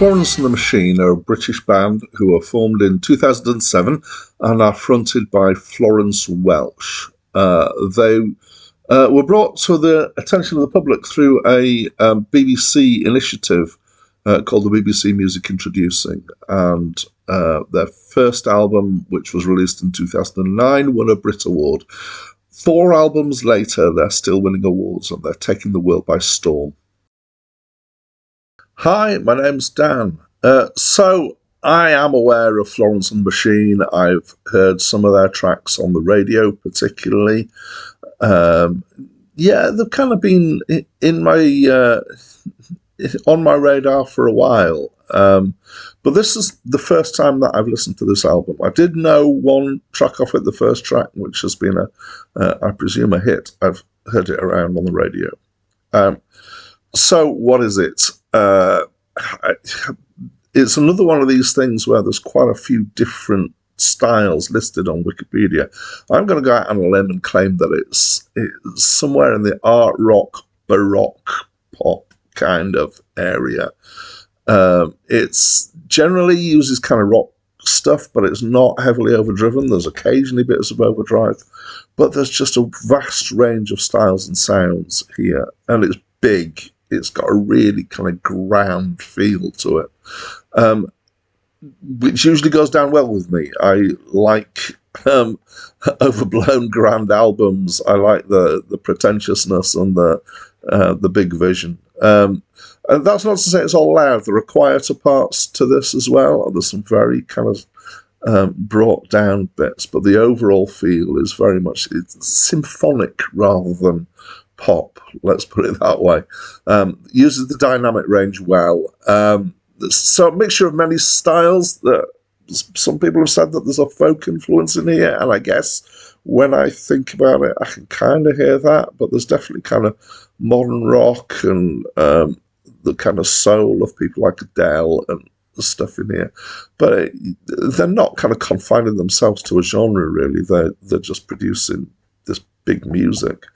Florence and the Machine are a British band who were formed in 2007 and are fronted by Florence Welsh. They were brought to the attention of the public through a BBC initiative called the BBC Music Introducing, and their first album, which was released in 2009, won a Brit Award. 4 albums later, they're still winning awards and they're taking the world by storm. Hi, my name's Dan. So I am aware of Florence and the Machine. I've heard some of their tracks on the radio, particularly. They've kind of been in my on my radar for a while. But this is the first time that I've listened to this album. I did know one track off it, the first track, which has been I presume, a hit. I've heard it around on the radio. So what is it? It's another one of these things where there's quite a few different styles listed on Wikipedia. I'm going to go out on a limb and claim that it's somewhere in the art rock, baroque, pop kind of area. It's generally uses kind of rock stuff, but it's not heavily overdriven. There's occasionally bits of overdrive, but there's just a vast range of styles and sounds here, and it's big. It's got a really kind of grand feel to it, which usually goes down well with me. I like overblown grand albums. I like the pretentiousness and the big vision. And that's not to say it's all loud. There are quieter parts to this as well. There's some very kind of brought down bits, but the overall feel is very much it's symphonic rather than pop, let's put it that way. Uses the dynamic range well. So a mixture of many styles. That some people have said that there's a folk influence in here, and I guess when I think about it, I can kind of hear that, but there's definitely kind of modern rock and the kind of soul of people like Adele and the stuff in here. But they're not kind of confining themselves to a genre, really. They're just producing this big music.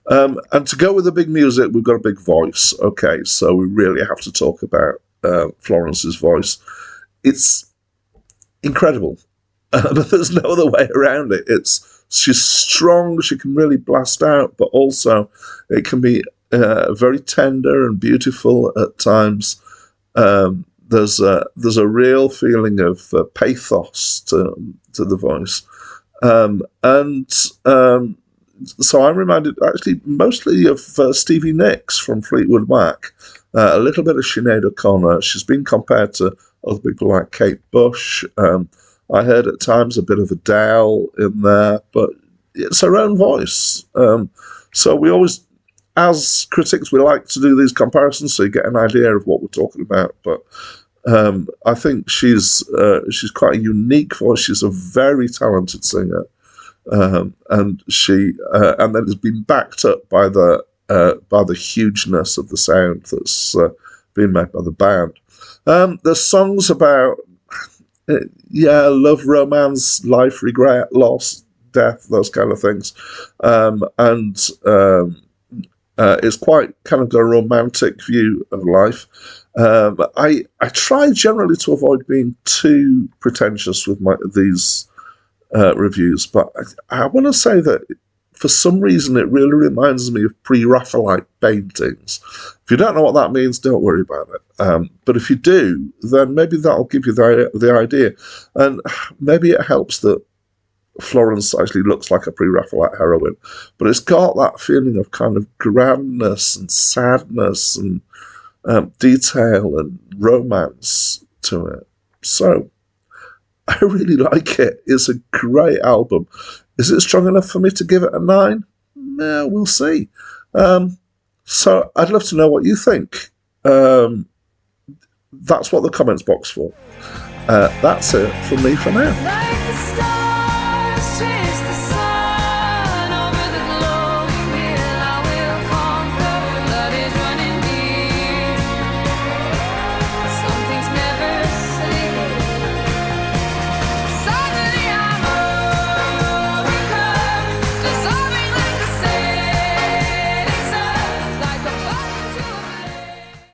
And to go with the big music, we've got a big voice. Okay, so we really have to talk about Florence's voice. It's incredible. But there's no other way around it. She's strong, she can really blast out, but also it can be very tender and beautiful at times. There's a real feeling of pathos to the voice. So I'm reminded actually mostly of Stevie Nicks from Fleetwood Mac, a little bit of Sinead O'Connor. She's been compared to other people like Kate Bush. I heard at times a bit of Adele in there, but it's her own voice. So we always, as critics, we like to do these comparisons so you get an idea of what we're talking about. But I think she's quite a unique voice. She's a very talented singer. And then it's been backed up by the hugeness of the sound that's been made by the band. There's songs about love, romance, life, regret, loss, death, those kind of things, it's quite kind of a romantic view of life. I try generally to avoid being too pretentious with these reviews, but I want to say that for some reason it really reminds me of pre-Raphaelite paintings. If you don't know what that means, don't worry about it. But if you do, then maybe that'll give you the idea. And maybe it helps that Florence actually looks like a pre-Raphaelite heroine, but it's got that feeling of kind of grandness and sadness and detail and romance to it. So I really like it. It's a great album. Is it strong enough for me to give it a 9? No, we'll see. So I'd love to know what you think. That's what the comments box for. That's it from me for now.